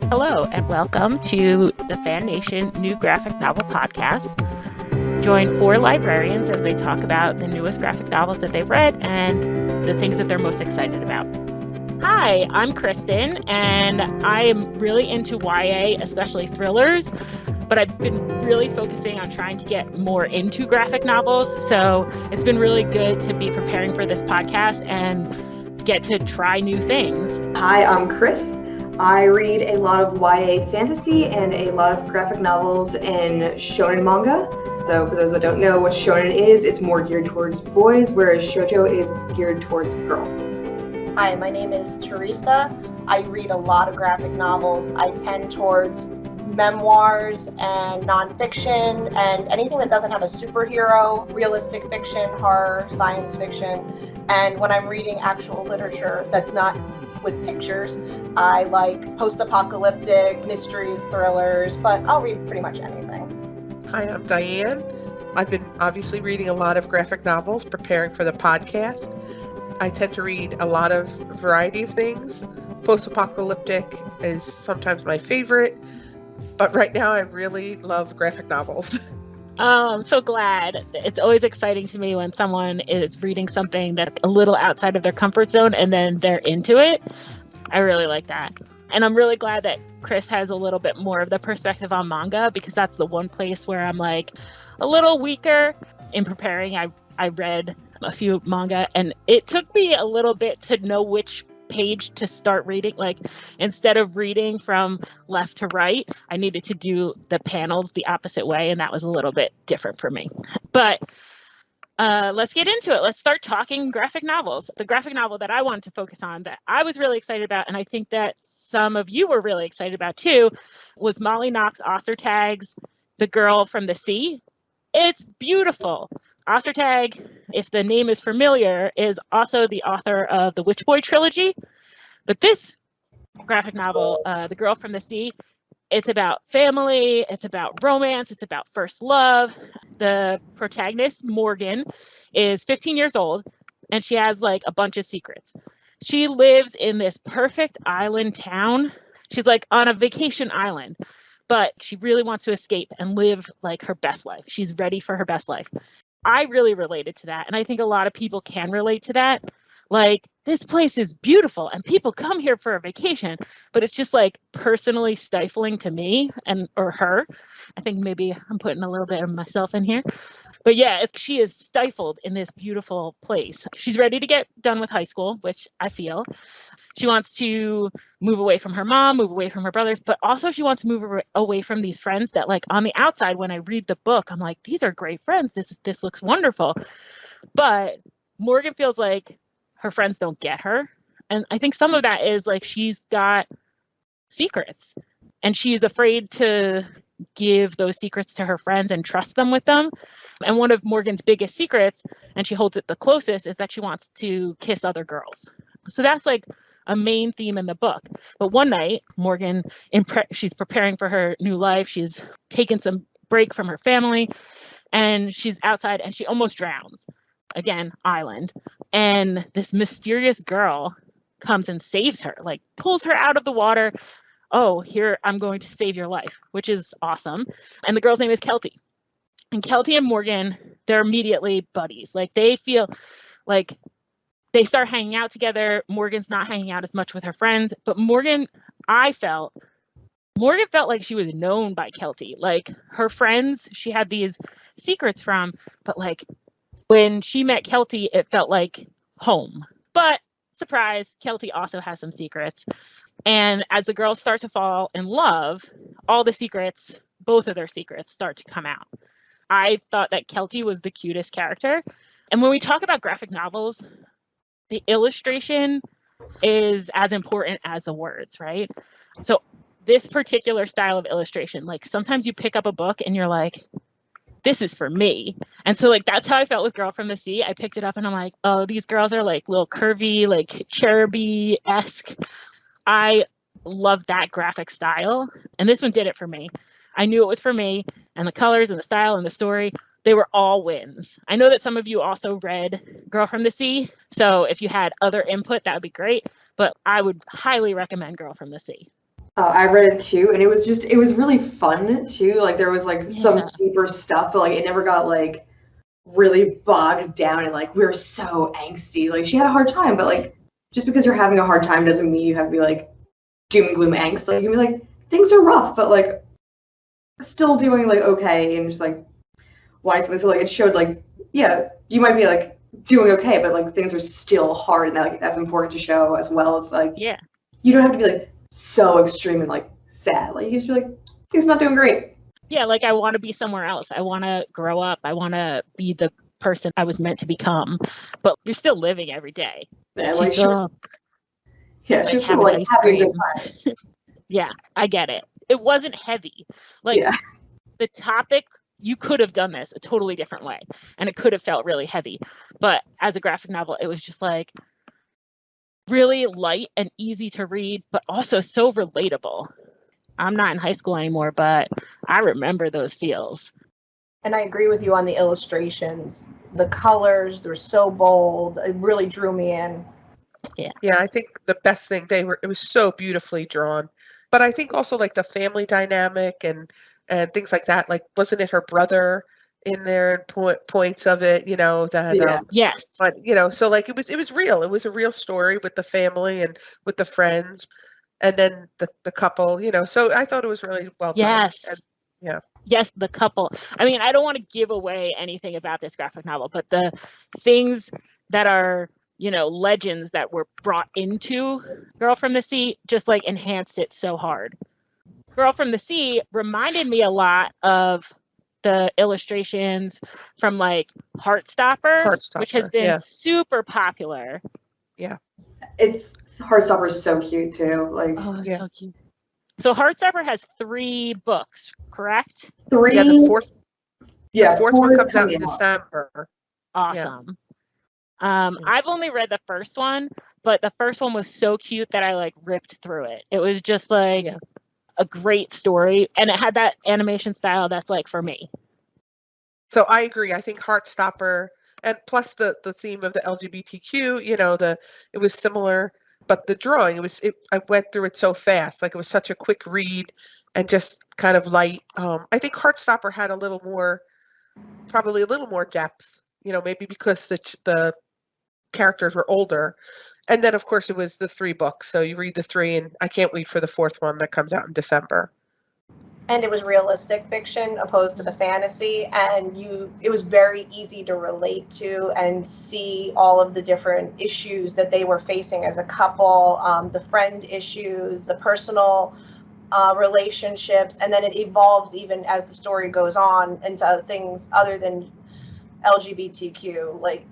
Hello, and welcome to the FanNation New Graphic Novel Podcast. Join 4 librarians as they talk about the newest graphic novels that they've read and the things that they're most excited about. Hi, I'm Kristen, and I am really into YA, especially thrillers, but I've been really focusing on trying to get more into graphic novels, so it's been really good to be preparing for this podcast and get to try new things. Hi, I'm Chris. I read a lot of YA fantasy and a lot of graphic novels and shonen manga. So for those that don't know what shonen is, it's more geared towards boys, whereas shoujo is geared towards girls. Hi, my name is Teresa. I read a lot of graphic novels. I tend towards memoirs and nonfiction and anything that doesn't have a superhero, realistic fiction, horror, science fiction. And when I'm reading actual literature that's not with pictures, I like post-apocalyptic, mysteries, thrillers, but I'll read pretty much anything. Hi, I'm Diane. I've been obviously reading a lot of graphic novels, preparing for the podcast. I tend to read a lot of variety of things. Post-apocalyptic is sometimes my favorite, but right now I really love graphic novels. Oh, I'm so glad. It's always exciting to me when someone is reading something that's a little outside of their comfort zone and then they're into it. I really like that. And I'm really glad that Chris has a little bit more of the perspective on manga, because that's the one place where I'm like a little weaker. In preparing, I read a few manga, and it took me a little bit to know which page to start reading. Like, instead of reading from left to right, I needed to do the panels the opposite way, and that was a little bit different for me. But let's get into it. Let's start talking graphic novels. The graphic novel that I wanted to focus on, that I was really excited about, and I think that some of you were really excited about too, was Molly Knox Ostertag's The Girl from the Sea. It's beautiful. Ostertag, if the name is familiar, is also the author of the Witch Boy trilogy. But this graphic novel, The Girl from the Sea, it's about family, it's about romance, it's about first love. The protagonist, Morgan, is 15 years old, and she has like a bunch of secrets. She lives in this perfect island town. She's like on a vacation island, but she really wants to escape and live like her best life. She's ready for her best life. I really related to that, and I think a lot of people can relate to that. Like, this place is beautiful and people come here for a vacation, but it's just like personally stifling to me or her. I think maybe I'm putting a little bit of myself in here. But yeah, she is stifled in this beautiful place. She's ready to get done with high school, which I feel. She wants to move away from her mom, move away from her brothers, but also she wants to move away from these friends that, like, on the outside, when I read the book, I'm like, these are great friends. This looks wonderful. But Morgan feels like her friends don't get her. And I think some of that is like she's got secrets and she's afraid to give those secrets to her friends and trust them with them. And one of Morgan's biggest secrets, and she holds it the closest, is that she wants to kiss other girls. So that's like a main theme in the book. But one night, Morgan, she's preparing for her new life. She's taken some break from her family, and she's outside and she almost drowns. Again, island. And this mysterious girl comes and saves her, like pulls her out of the water. Oh, here, I'm going to save your life, which is awesome. And the girl's name is Kelty. And Kelty and Morgan, they're immediately buddies. Like, they feel like they start hanging out together. Morgan's not hanging out as much with her friends, but Morgan felt like she was known by Kelty. Like, her friends, she had these secrets from, but like when she met Kelty, it felt like home. But surprise, Kelty also has some secrets. And as the girls start to fall in love, all the secrets, both of their secrets, start to come out. I thought that Kelty was the cutest character. And when we talk about graphic novels, the illustration is as important as the words, right? So this particular style of illustration, like, sometimes you pick up a book and you're like, this is for me. And so, like, that's how I felt with Girl from the Sea. I picked it up and I'm like, oh, these girls are like little curvy, like cheruby-esque. I love that graphic style. And this one did it for me. I knew it was for me, and the colors and the style and the story, they were all wins. I know that some of you also read Girl from the Sea, so if you had other input, that would be great, but I would highly recommend Girl from the Sea. I read it too, and it was really fun too. Like there was like some deeper stuff, but like it never got like really bogged down and like we were so angsty. Like she had a hard time, but like just because you're having a hard time doesn't mean you have to be like doom and gloom angst. Like you can be like things are rough, but like still doing like okay and just like wanting something. So like it showed like yeah, you might be like doing okay, but like things are still hard, and that, like that's important to show as well. It's like you don't have to be like so extreme and like sad. Like you just be like things not doing great. Yeah, like I want to be somewhere else. I want to grow up. I want to be the person I was meant to become. But you're still living every day. Yeah, She's like still, she's still like having a good time. Yeah, I get it. It wasn't heavy. Like the topic, you could have done this a totally different way, and it could have felt really heavy. But as a graphic novel, it was just like really light and easy to read, but also so relatable. I'm not in high school anymore, but I remember those feels. And I agree with you on the illustrations. The colors, they're so bold. It really drew me in. Yeah, I think the best thing it was so beautifully drawn. But I think also like the family dynamic and things like that. Like wasn't it her brother in there and points of it, you know, that yes. But you know, so like it was real. It was a real story with the family and with the friends. And then the couple, you know, so I thought it was really well done. And, yes, the couple. I mean, I don't want to give away anything about this graphic novel, but the things that are, you know, legends that were brought into Girl from the Sea just like enhanced it so hard. Girl from the Sea reminded me a lot of the illustrations from like Heartstopper, which has been super popular. Yeah. Heartstopper is so cute too. Like so cute. So Heartstopper has 3 books, correct? 3. Yeah, the fourth one comes out in out. December. Awesome. I've only read the first one, but the first one was so cute that I like ripped through it. It was just like a great story, and it had that animation style that's like for me. So I agree. I think Heartstopper, and plus the theme of the LGBTQ, you know, it was similar, but the drawing, I went through it so fast. Like it was such a quick read and just kind of light. I think Heartstopper had probably a little more depth, you know, maybe because the characters were older. And then of course it was the 3 books. So you read the 3 and I can't wait for the 4th one that comes out in December. And it was realistic fiction opposed to the fantasy, and it was very easy to relate to and see all of the different issues that they were facing as a couple, the friend issues, the personal relationships, and then it evolves even as the story goes on into things other than LGBTQ, like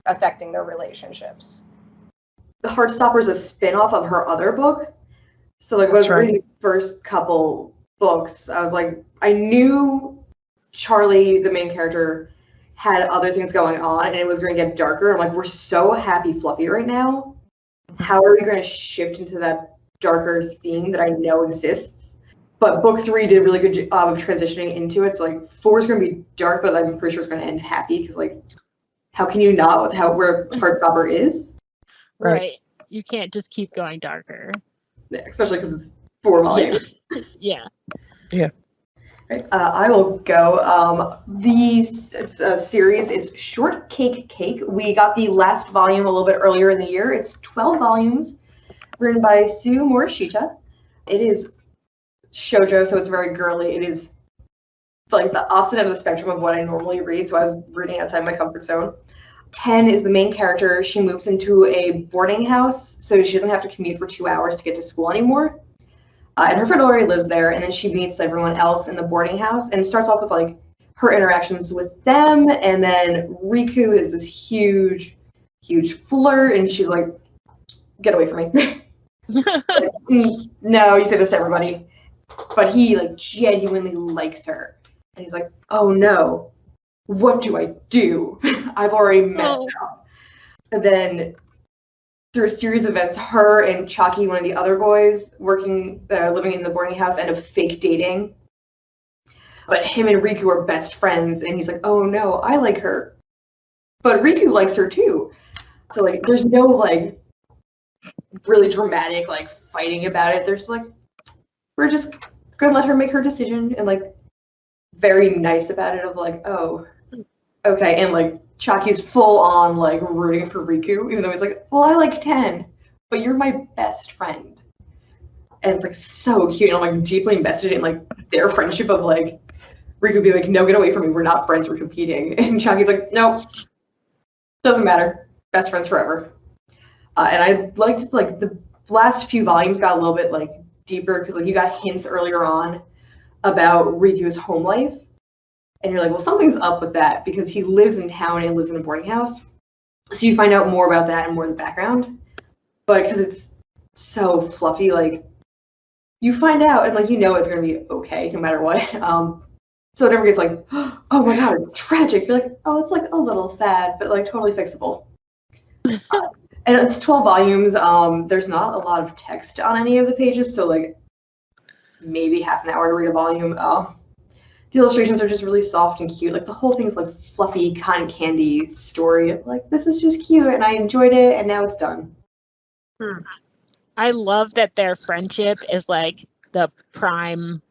affecting their relationships. The Heartstopper is a spin-off of her other book. So like when I was reading the first couple books, I was like, I knew Charlie, the main character, had other things going on and it was going to get darker. I'm like, we're so happy fluffy right now. How are we going to shift into that darker theme that I know exists? But book 3 did a really good job of transitioning into it. So like 4 is going to be dark, but I'm pretty sure it's going to end happy because like, how can you not with where Heartstopper is? Right. You can't just keep going darker. Yeah, especially because it's 4 volumes. Yeah. Right. I will go. It's a series. It's Short Cake Cake. We got the last volume a little bit earlier in the year. It's 12 volumes, written by Sue Morishita. It is shoujo, so it's very girly. It is like the opposite end of the spectrum of what I normally read, so I was reading outside my comfort zone. 10 is the main character. She moves into a boarding house, so she doesn't have to commute for 2 hours to get to school anymore. And her friend already lives there, and then she meets everyone else in the boarding house, and it starts off with like her interactions with them, and then Riku is this huge flirt, and she's like, "Get away from me!" Like, no, you say this to everybody, but he like genuinely likes her, and he's like, "Oh no, what do I do? I've already messed up." And then through a series of events, her and Chalky, one of the other boys living in the boarding house, end up fake dating. But him and Riku are best friends, and he's like, "Oh no, I like her," but Riku likes her too. So like, there's no like really dramatic like fighting about it. There's like we're just gonna let her make her decision, and like very nice about it of like, oh, okay, and like Chaki's full on like rooting for Riku, even though he's like, well, I like 10, but you're my best friend. And it's like so cute, and I'm like deeply invested in like their friendship of like Riku be like, no, get away from me, we're not friends, we're competing. And Chaki's like, nope, doesn't matter, best friends forever. And I liked like the last few volumes got a little bit like deeper because like you got hints earlier on about Riku's home life. And you're like, well, something's up with that because he lives in town and lives in a boarding house. So you find out more about that and more of the background. But because it's so fluffy, like you find out and like you know it's gonna be okay no matter what. So it never gets like, oh my god, tragic. You're like, oh, it's like a little sad, but like totally fixable. And it's 12 volumes. There's not a lot of text on any of the pages, so like maybe half an hour to read a volume. The illustrations are just really soft and cute. Like the whole thing's like fluffy cotton candy story of like, this is just cute and I enjoyed it and now it's done. I love that their friendship is like the prime,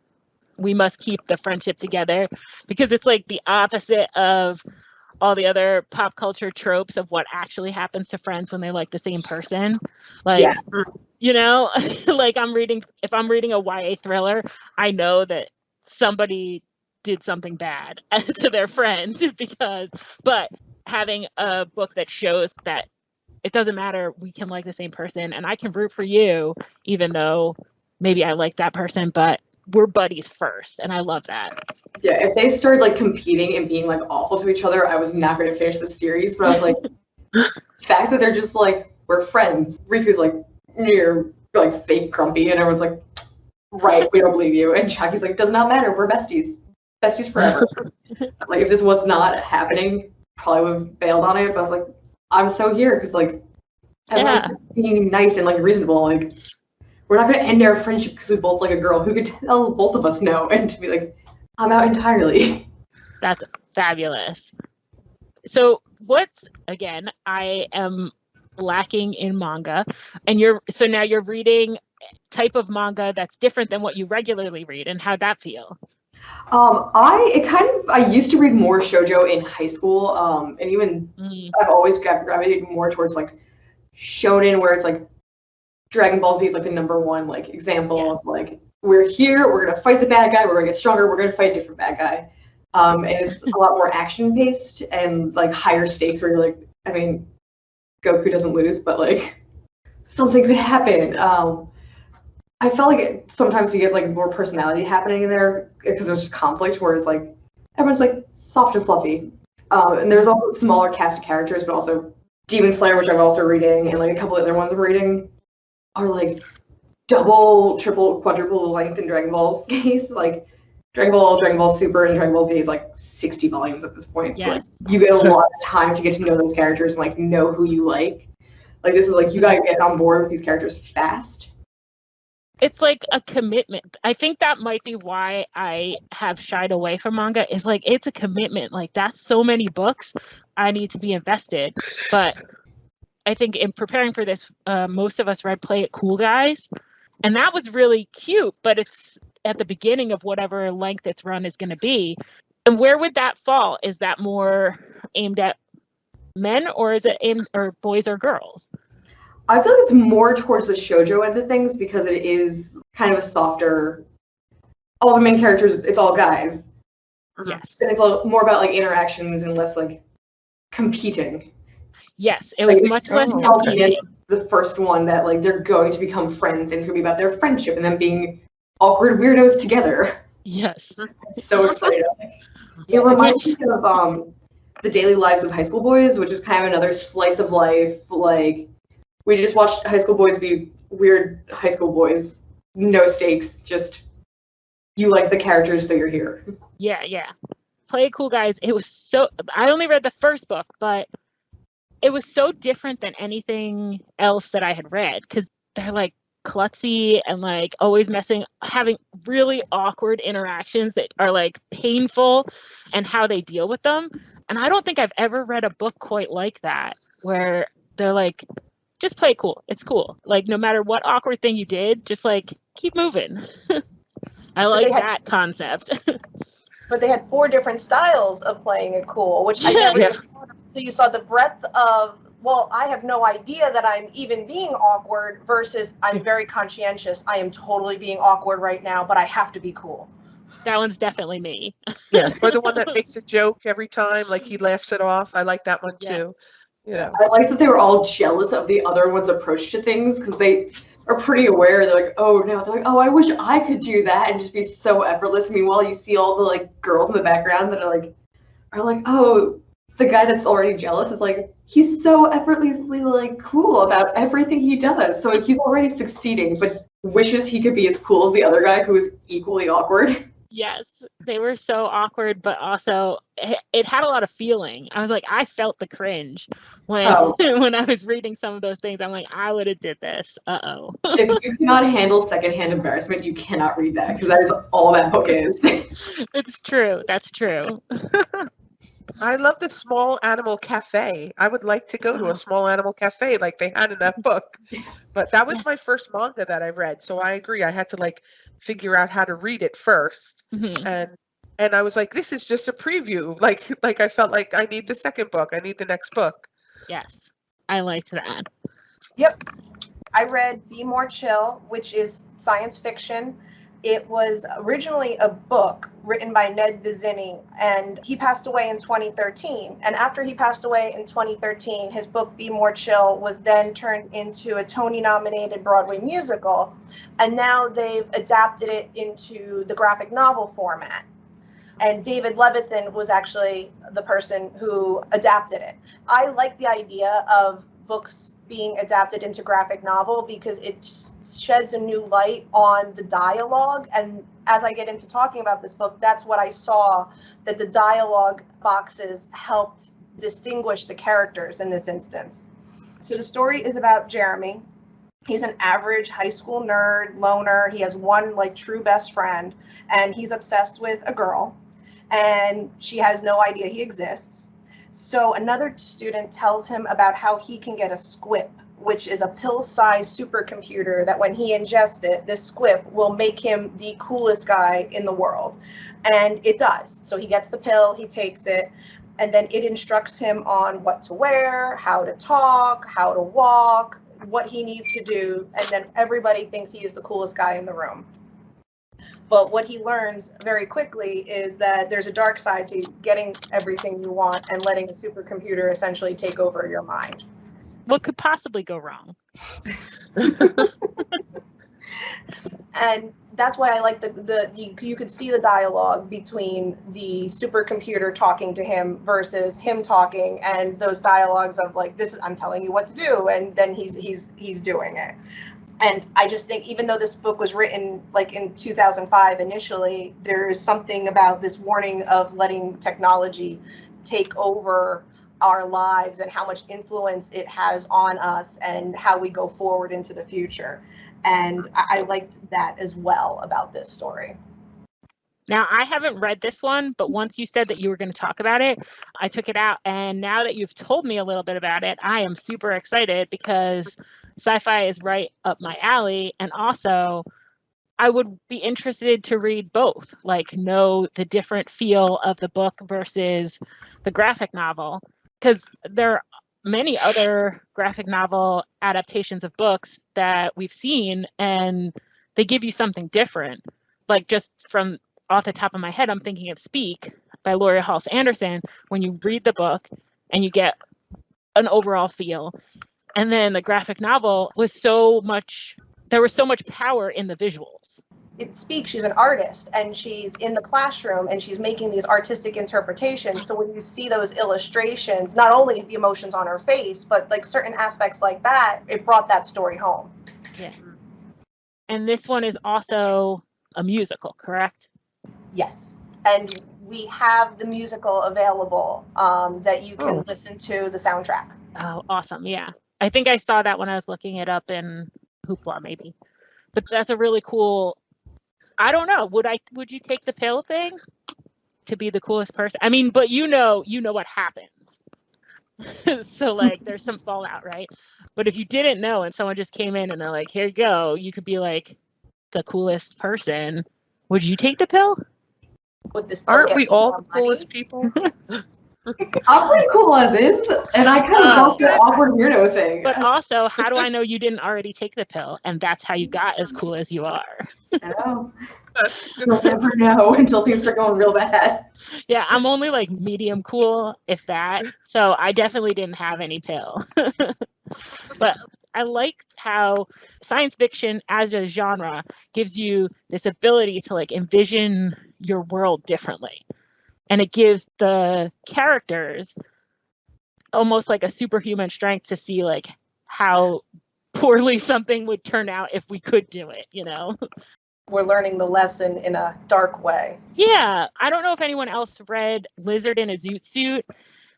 we must keep the friendship together, because it's like the opposite of all the other pop culture tropes of what actually happens to friends when they like the same person. Like, Yeah. you know, like if I'm reading a YA thriller, I know that somebody did something bad to their friend but having a book that shows that it doesn't matter, we can like the same person and I can root for you even though maybe I like that person, but we're buddies first, and I love that. Yeah, if they started like competing and being like awful to each other, I was not going to finish the series. But I was like, the fact that they're just like, we're friends. Riku's like, you're like fake grumpy, and everyone's like, right, we don't believe you. And Chaki's like, does not matter, we're besties. Besties forever. Like if this was not happening, probably would have bailed on it. But I was like, I'm so here because like I like being nice and like reasonable. Like we're not gonna end our friendship because we both like a girl who could tell both of us no, and to be like, I'm out entirely. That's fabulous. So again, I am lacking in manga, and now you're reading type of manga that's different than what you regularly read, and how'd that feel? I used to read more shoujo in high school, and even I've always gravitated more towards like shonen, where it's like Dragon Ball Z is like the number one like example of like, we're here, we're gonna fight the bad guy, we're gonna get stronger, we're gonna fight a different bad guy. And it's a lot more action based and like higher stakes where you're like, I mean, Goku doesn't lose, but like something could happen. I felt like sometimes you get like more personality happening in there because there's just conflict, whereas like everyone's like soft and fluffy. And there's also a smaller cast of characters, but also Demon Slayer, which I'm also reading, and like a couple other ones I'm reading, are like double, triple, quadruple length in Dragon Ball's case. Like Dragon Ball Super, and Dragon Ball Z is like 60 volumes at this point. So like you get a lot of time to get to know those characters and like know who you like. Like this is like you gotta get on board with these characters fast. It's like a commitment. I think that might be why I have shied away from manga, is like it's a commitment. Like that's so many books, I need to be invested. But I think in preparing for this, most of us read Play It Cool Guys, and that was really cute, but it's at the beginning of whatever length its run is going to be. And where would that fall? Is that more aimed at men, or is it aimed or boys or girls? I feel like it's more towards the shoujo end of things because it is kind of a softer. All the main characters, it's all guys. Yes. And it's more about like interactions and less like competing. Yes, it was like, much less competing. The first one that like they're going to become friends and it's going to be about their friendship and them being awkward weirdos together. Yes. I'm so excited. It reminds me of The Daily Lives of High School Boys, which is kind of another slice of life. Like we just watched high school boys be weird high school boys, no stakes, just you like the characters, so you're here. Yeah. Play It Cool Guys. It was so. I only read the first book, but it was so different than anything else that I had read because they're like klutzy and like always having really awkward interactions that are like painful, and how they deal with them. And I don't think I've ever read a book quite like that, where they're like, just play it cool. It's cool. Like no matter what awkward thing you did, just like keep moving. I like that concept. But they had 4 different styles of playing it cool, which I never saw. So you saw the breadth of, well, I have no idea that I'm even being awkward versus I'm very conscientious. I am totally being awkward right now, but I have to be cool. That one's definitely me. Yeah, or the one that makes a joke every time, like he laughs it off. I like that one too. You know. I like that they were all jealous of the other one's approach to things because they are pretty aware. They're like, oh no, they're like, oh, I wish I could do that and just be so effortless. Meanwhile, you see all the like girls in the background that are like, oh, the guy that's already jealous is like, he's so effortlessly like cool about everything he does. So he's already succeeding, but wishes he could be as cool as the other guy who is equally awkward. Yes, they were so awkward, but also it had a lot of feeling. I was like, I felt the cringe when when I was reading some of those things. I'm like, I would have did this. Uh-oh. If you cannot handle secondhand embarrassment, you cannot read that because that is all that book is. It's true. That's true. I love the small animal cafe. I would like to go to a small animal cafe like they had in that book. But that was my first manga that I read. So I agree. I had to like figure out how to read it first. Mm-hmm. And I was like, this is just a preview. Like I felt like I need the second book. I need the next book. Yes, I liked that. Yep. I read Be More Chill, which is science fiction. It was originally a book written by Ned Vizzini, and he passed away in 2013. And after he passed away in 2013, his book Be More Chill was then turned into a Tony-nominated Broadway musical, and now they've adapted it into the graphic novel format. And David Levithan was actually the person who adapted it. I like the idea of books being adapted into graphic novel because it sheds a new light on the dialogue. And as I get into talking about this book, that's what I saw, that the dialogue boxes helped distinguish the characters in this instance. So the story is about Jeremy. He's an average high school nerd, loner. He has one like true best friend, and he's obsessed with a girl, and she has no idea he exists. So another student tells him about how he can get a squip, which is a pill-sized supercomputer that when he ingests it, this squip will make him the coolest guy in the world. And it does. So he gets the pill, he takes it, and then it instructs him on what to wear, how to talk, how to walk, what he needs to do, and then everybody thinks he is the coolest guy in the room. But what he learns very quickly is that there's a dark side to getting everything you want and letting a supercomputer essentially take over your mind. What could possibly go wrong? And that's why I like you could see the dialogue between the supercomputer talking to him versus him talking, and those dialogues of like, this is, I'm telling you what to do, and then he's doing it. And I just think, even though this book was written like in 2005 initially, there's something about this warning of letting technology take over our lives and how much influence it has on us and how we go forward into the future. And I liked that as well about this story. Now, I haven't read this one, but once you said that you were going to talk about it, I took it out. And now that you've told me a little bit about it, I am super excited because sci-fi is right up my alley. And also, I would be interested to read both, like know the different feel of the book versus the graphic novel. Because there are many other graphic novel adaptations of books that we've seen, and they give you something different. Like just from off the top of my head, I'm thinking of Speak by Laurie Halse Anderson. When you read the book and you get an overall feel, and then the graphic novel was there was so much power in the visuals. It Speaks, she's an artist, and she's in the classroom and she's making these artistic interpretations. So when you see those illustrations, not only the emotions on her face, but like certain aspects like that, it brought that story home. Yeah. And this one is also a musical, correct? Yes. And we have the musical available that you can listen to the soundtrack. Oh, awesome. Yeah. I think I saw that when I was looking it up in Hoopla, maybe. But that's a really cool, I don't know. Would you take the pill thing to be the coolest person? I mean, but you know what happens. So like there's some fallout, right? But if you didn't know and someone just came in and they're like, here you go, you could be like the coolest person. Would you take the pill? Would this Aren't get we me all more the coolest money? people? I'm pretty cool as is, and I kind of got the awkward weirdo thing. But also, how do I know you didn't already take the pill and that's how you got as cool as you are? I know. You'll never know until things start going real bad. Yeah, I'm only like medium cool, if that. So I definitely didn't have any pill. But I like how science fiction as a genre gives you this ability to like envision your world differently. And it gives the characters almost like a superhuman strength to see like how poorly something would turn out if we could do it, you know? We're learning the lesson in a dark way. Yeah, I don't know if anyone else read Lizard in a Zoot Suit.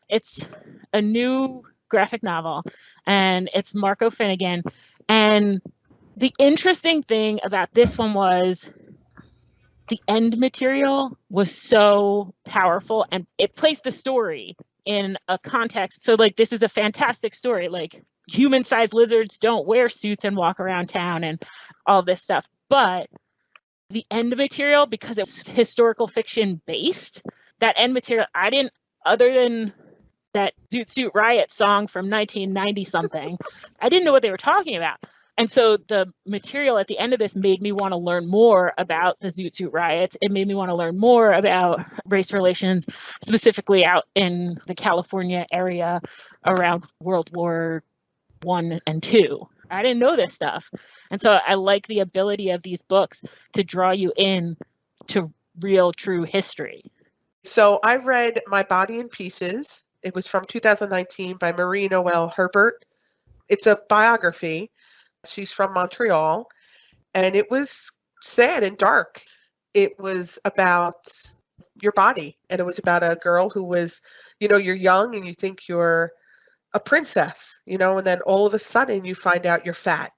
It's a new graphic novel and it's Marco Finnegan. And the interesting thing about this one was the end material was so powerful and it placed the story in a context. So like this is a fantastic story. Like human-sized lizards don't wear suits and walk around town and all this stuff. But the end material, because it was historical fiction based, that end material, I didn't, other than that Zoot Suit Riot song from 1990 something, I didn't know what they were talking about. And so the material at the end of this made me want to learn more about the Zoot Suit Riots. It made me want to learn more about race relations, specifically out in the California area around World War I and II. I didn't know this stuff. And so I like the ability of these books to draw you in to real, true history. So I read My Body in Pieces. It was from 2019 by Marie Noelle Herbert. It's a biography. She's from Montreal, and it was sad and dark. It was about your body, and it was about a girl who was, you're young and you think you're a princess, and then all of a sudden you find out you're fat.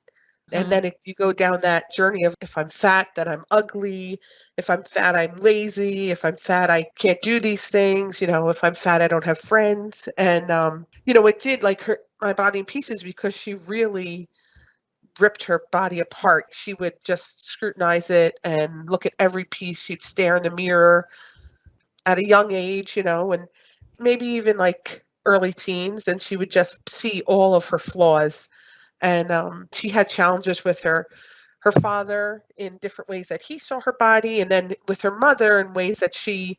And then you go down that journey of if I'm fat, then I'm ugly. If I'm fat, I'm lazy. If I'm fat, I can't do these things. If I'm fat, I don't have friends. And, it did like hurt my body in pieces because she really ripped her body apart. She would just scrutinize it and look at every piece. She'd stare in the mirror at a young age, and maybe even like early teens, and she would just see all of her flaws. And she had challenges with her father in different ways that he saw her body, and then with her mother in ways that she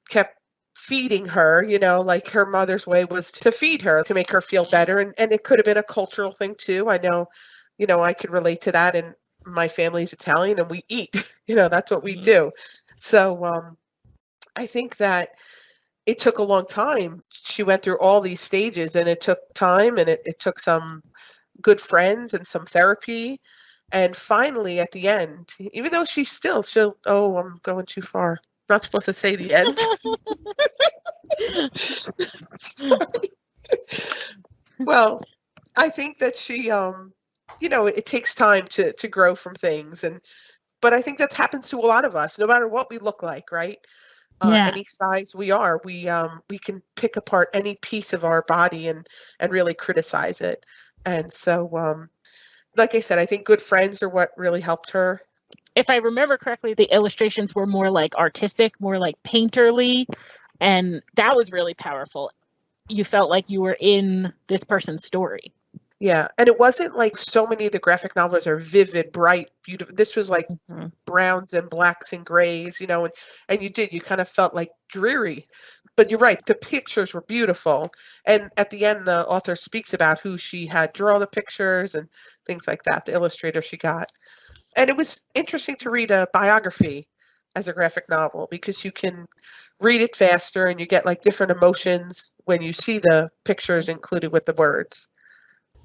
kept feeding her, like her mother's way was to feed her to make her feel better. And it could have been a cultural thing too. I know, I could relate to that. And my family's Italian and we eat, that's what we do. So I think that it took a long time. She went through all these stages and it took time, and it took some good friends and some therapy. And finally, at the end, even though oh, I'm going too far. Not supposed to say the end. Well, I think that she, it takes time to grow from things. But I think that happens to a lot of us, no matter what we look like, right? Yeah. Any size we are, we can pick apart any piece of our body and really criticize it. And so, like I said, I think good friends are what really helped her. If I remember correctly, the illustrations were more like artistic, more like painterly, and that was really powerful. You felt like you were in this person's story. Yeah, and it wasn't like so many of the graphic novels are vivid, bright, beautiful. This was like browns and blacks and grays, and you kind of felt like dreary. But you're right, the pictures were beautiful. And at the end, the author speaks about who she had draw the pictures and things like that, the illustrator she got. And it was interesting to read a biography as a graphic novel because you can read it faster and you get like different emotions when you see the pictures included with the words.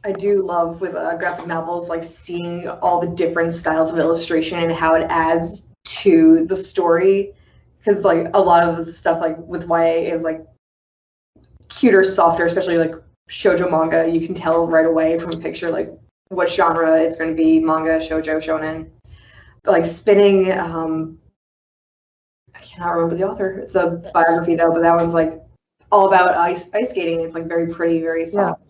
I do love with graphic novels, like seeing all the different styles of illustration and how it adds to the story. Because like a lot of the stuff like with YA is like cuter, softer, especially like shoujo manga. You can tell right away from a picture like what genre it's going to be: manga, shoujo, shonen. But like spinning, I cannot remember the author. It's a biography though, but that one's like all about ice skating. It's like very pretty, very soft.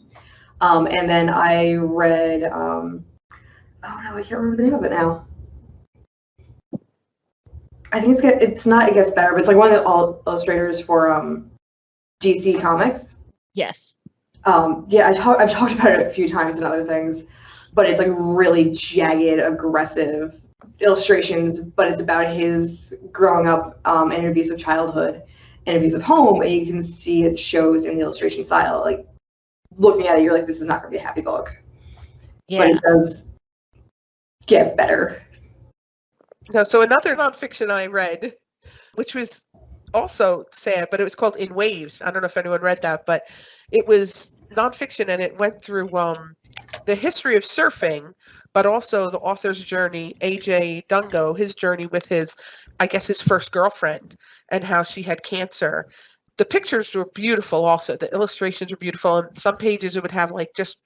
Yeah. And then I read, oh no, I can't remember the name of it now. I think it's not, it gets better, but it's like one of the illustrators for DC Comics. Yes. Yeah, I've talked about it a few times in other things, but it's like really jagged, aggressive illustrations, but it's about his growing up in an abusive childhood and abusive home, and you can see it shows in the illustration style. Like looking at it, you're like, this is not going to be a happy book. Yeah. But it does get better. No, so another nonfiction I read, which was also sad, but it was called In Waves. I don't know if anyone read that, but it was nonfiction and it went through the history of surfing, but also the author's journey, AJ Dungo, his journey with his first girlfriend and how she had cancer. The pictures were beautiful also. The illustrations were beautiful. And some pages it would have like just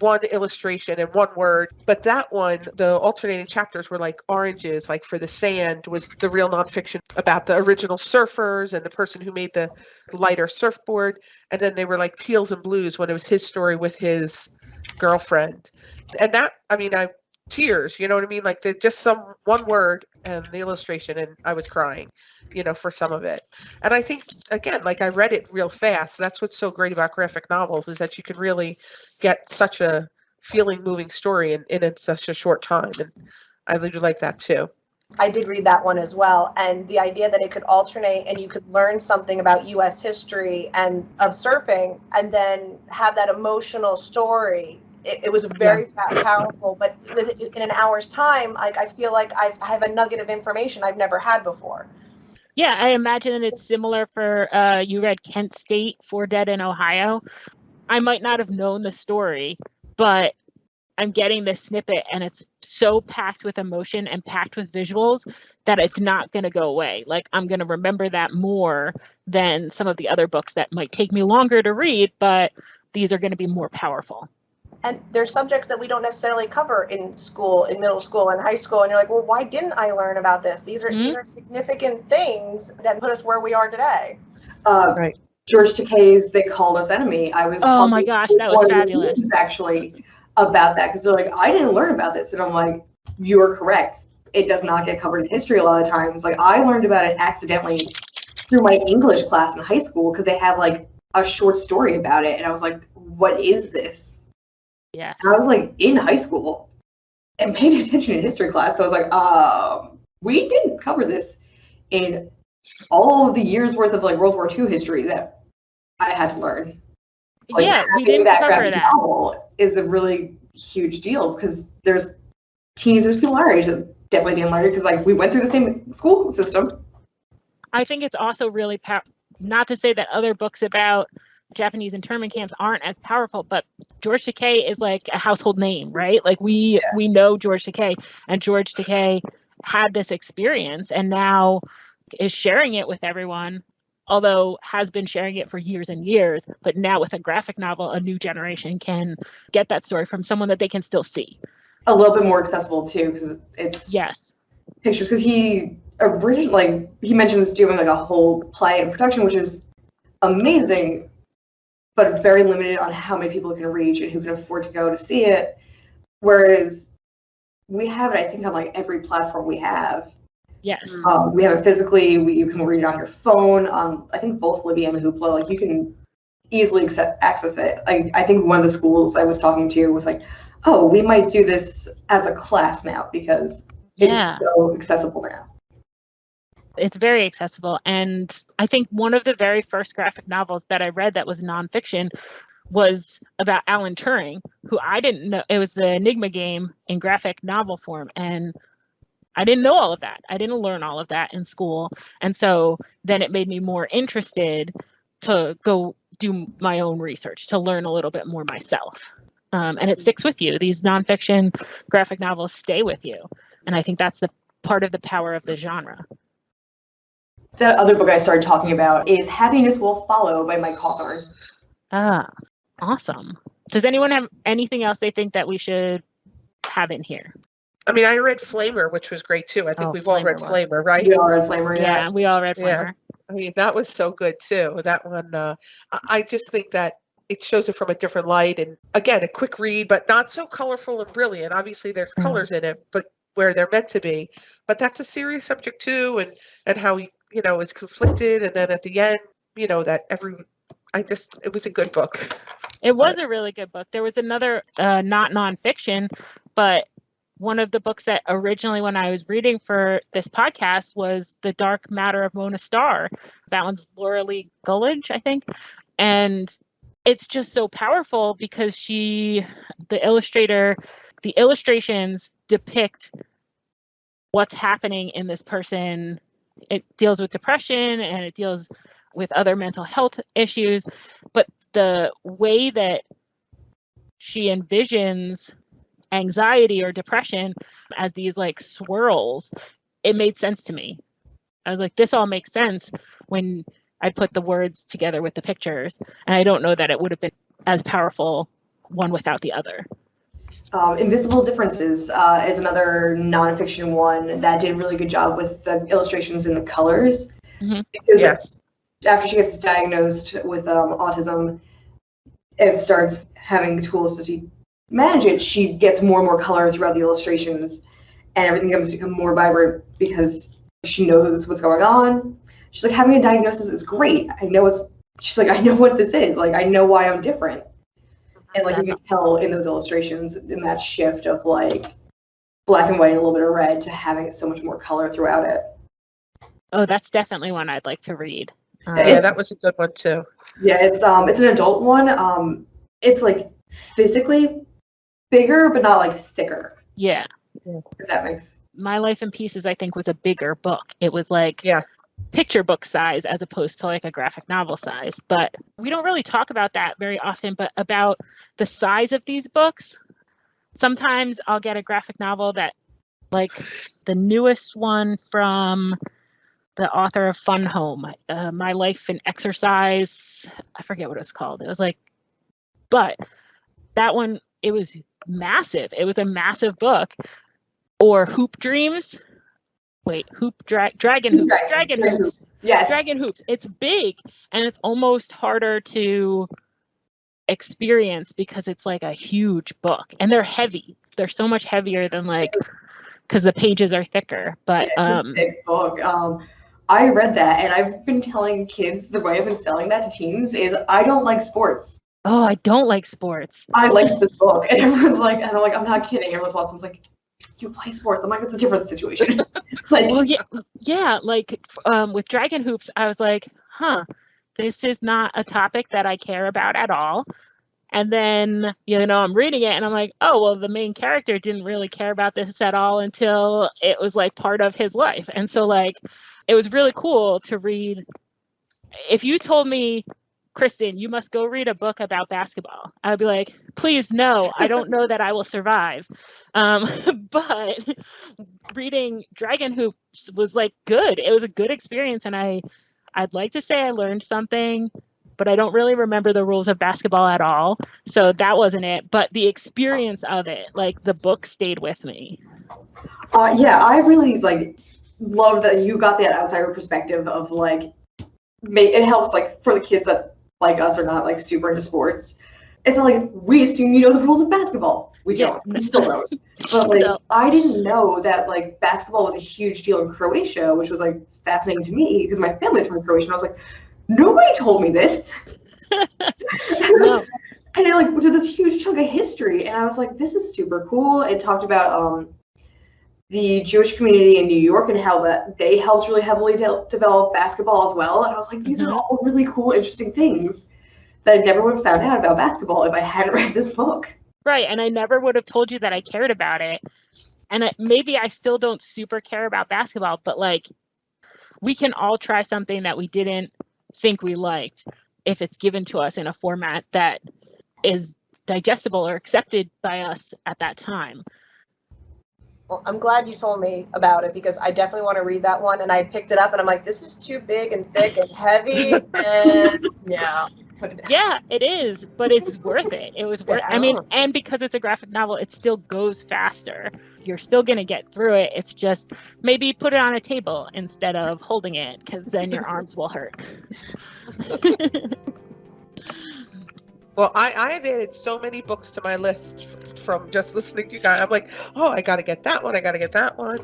one illustration and one word, but that one, the alternating chapters were like oranges, like for the sand was the real nonfiction about the original surfers and the person who made the lighter surfboard. And then they were like teals and blues when it was his story with his girlfriend. And that, tears, you know what I mean? Like just some one word and the illustration, and I was crying, for some of it. And I think, again, like I read it real fast. That's what's so great about graphic novels is that you can really get such a feeling moving story in such a short time. And I really like that too. I did read that one as well. And the idea that it could alternate and you could learn something about US history and of surfing and then have that emotional story. It was very powerful, but in an hour's time, I feel like I have a nugget of information I've never had before. Yeah, I imagine it's similar for you read Kent State, 4 Dead in Ohio. I might not have known the story, but I'm getting this snippet and it's so packed with emotion and packed with visuals that it's not going to go away. Like I'm going to remember that more than some of the other books that might take me longer to read, but these are going to be more powerful. And there's subjects that we don't necessarily cover in school, in middle school and high school. And you're like, well, why didn't I learn about this? These are significant things that put us where we are today. Right. George Takei's They Called Us Enemy. I was talking my gosh, that was fabulous. Actually, about that because they're like, I didn't learn about this, and I'm like, you are correct. It does not get covered in history a lot of times. Like I learned about it accidentally through my English class in high school because they have like a short story about it, and I was like, what is this? Yes. And I was like in high school and paying attention in history class, so I was like, we didn't cover this in all of the years worth of like World War II history that I had to learn. Like, yeah, we didn't cover that. Novel is a really huge deal because there's teens people our age that definitely didn't learn it because like we went through the same school system. I think it's also really not to say that other books about Japanese internment camps aren't as powerful, but George Takei is like a household name, right? Like we know George Takei, and George Takei had this experience and now is sharing it with everyone, although has been sharing it for years and years, but now with a graphic novel, a new generation can get that story from someone that they can still see. A little bit more accessible too, because it's pictures, because he originally, he mentions doing like a whole play and production, which is amazing, but very limited on how many people it can reach and who can afford to go to see it. Whereas we have it, I think, on like every platform we have. Yes. We have it physically. You can read it on your phone. On I think both Libby and Hoopla, like you can easily access it. Like I think one of the schools I was talking to was like, "Oh, we might do this as a class now because it's so accessible now." It's very accessible, and I think one of the very first graphic novels that I read that was nonfiction was about Alan Turing, who I didn't know. It was the Enigma game in graphic novel form, and I didn't know all of that. I didn't learn all of that in school. And so then it made me more interested to go do my own research, to learn a little bit more myself. And it sticks with you. These nonfiction graphic novels stay with you. And I think that's the part of the power of the genre. The other book I started talking about is Happiness Will Follow by Mike Hawthorne. Ah, awesome. Does anyone have anything else they think that we should have in here? I mean, I read Flamer, which was great too. I think we've all read Flamer, right? We all read Flamer, yeah. We all read Flamer. Yeah. I mean, that was so good too. That one, I just think that it shows it from a different light. And again, a quick read, but not so colorful and brilliant. Obviously, there's colors in it, but where they're meant to be. But that's a serious subject too, and how is conflicted, and then at the end, it was a good book. It was a really good book. There was another not nonfiction, but one of the books that originally, when I was reading for this podcast, was The Dark Matter of Mona Starr. That one's Laura Lee Gullidge, I think. And it's just so powerful because the illustrations depict what's happening in this person. It deals with depression and it deals with other mental health issues, but the way that she envisions anxiety or depression as these like swirls, it made sense to me. I was like, this all makes sense when I put the words together with the pictures, and I don't know that it would have been as powerful one without the other. Invisible Differences is another nonfiction one that did a really good job with the illustrations and the colors. Mm-hmm. Because yes. After she gets diagnosed with autism and starts having tools to manage it, she gets more and more color throughout the illustrations, and everything becomes more vibrant because she knows what's going on. She's like, having a diagnosis is great. She's like, I know what this is. Like, I know why I'm different. And like, you can tell in those illustrations, in that shift of like black and white and a little bit of red to having so much more color throughout it. Oh, that's definitely one I'd like to read. Yeah, that was a good one too. Yeah, it's an adult one. It's like physically bigger, but not like thicker. Yeah. If that makes. My Life in Pieces, I think, was a bigger book. It was like yes. picture book size as opposed to like a graphic novel size. But we don't really talk about that very often, but about the size of these books. Sometimes I'll get a graphic novel that, like the newest one from the author of Fun Home, My Life in Exercise. I forget what it's called. It was like, but that one, it was massive. It was a massive book. Or Hoop Dreams. Wait, Dragon Hoops. Yes. Dragon Hoops. It's big and it's almost harder to experience because it's like a huge book and they're heavy. They're so much heavier than like, because the pages are thicker. But yeah, it's a thick book. I read that and I've been telling kids, the way I've been selling that to teens is I don't like sports. Oh, I don't like sports. I like this book. And everyone's like, and I'm like, I'm not kidding. Everyone's watching, like, you play sports. I'm like, it's a different situation. Like, well, yeah. Like with Dragon Hoops, I was like, this is not a topic that I care about at all. And then, I'm reading it and I'm like, oh, well, the main character didn't really care about this at all until it was like part of his life. And so like, it was really cool to read. If you told me, Kristen, you must go read a book about basketball, I'd be like, please, no, I don't know that I will survive. But reading Dragon Hoops was like good. It was a good experience. And I'd like to say I learned something, but I don't really remember the rules of basketball at all. So that wasn't it. But the experience of it, like the book stayed with me. Yeah, I really love that you got that outsider perspective of like, it helps like for the kids that like us are not like super into sports. It's not like we assume you know the rules of basketball. We don't. We still don't. But like, I didn't know that like basketball was a huge deal in Croatia, which was like fascinating to me because my family's from Croatia. And I was like, nobody told me this. No. And it like did this huge chunk of history, and I was like, this is super cool. It talked about the Jewish community in New York and how that they helped really heavily develop basketball as well. And I was like, these are all really cool, interesting things that I never would have found out about basketball if I hadn't read this book. Right, and I never would have told you that I cared about it. And maybe I still don't super care about basketball, but like, we can all try something that we didn't think we liked if it's given to us in a format that is digestible or accepted by us at that time. Well, I'm glad you told me about it because I definitely want to read that one. And I picked it up and I'm like, this is too big and thick and heavy. And yeah, put it down. Yeah, it is, but it's worth it. It was worth. I mean, and because it's a graphic novel, it still goes faster. You're still gonna get through it. It's just maybe put it on a table instead of holding it, because then your arms will hurt. Well, I have added so many books to my list from just listening to you guys. I'm like, oh, I got to get that one. I got to get that one.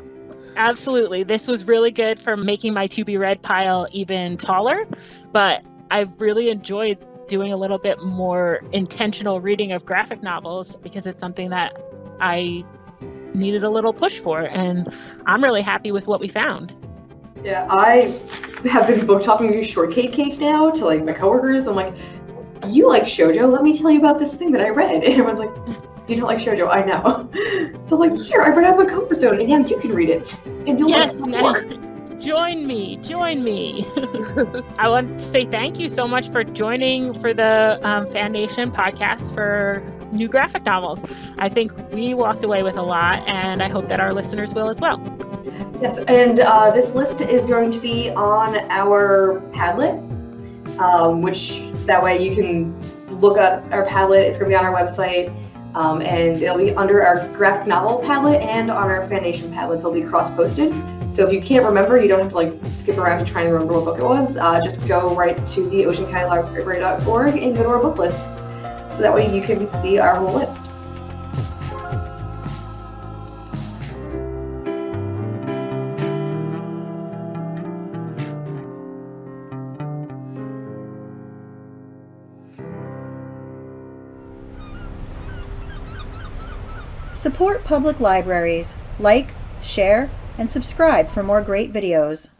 Absolutely. This was really good for making my to be read pile even taller, but I really enjoyed doing a little bit more intentional reading of graphic novels because it's something that I needed a little push for, and I'm really happy with what we found. Yeah, I have been book talking Shortcake Cake now to like my coworkers. I'm like, you like shoujo? Let me tell you about this thing that I read. And everyone's like, you don't like shoujo? I know. So I'm like, here, I read out of my comfort zone, and now you can read it, and you'll like it more. Join me. I want to say thank you so much for joining for the FanNation podcast for new graphic novels. I think we walked away with a lot, and I hope that our listeners will as well. Yes, and this list is going to be on our Padlet, which that way you can look up our Padlet. It's going to be on our website, and it'll be under our graphic novel Padlet and on our FanNation Padlets. It'll be cross-posted. So if you can't remember, you don't have to like skip around to try and remember what book it was. Just go right to the Ocean County Library.org and go to our book lists. So that way you can see our whole list. Support public libraries. Like, share, and subscribe for more great videos.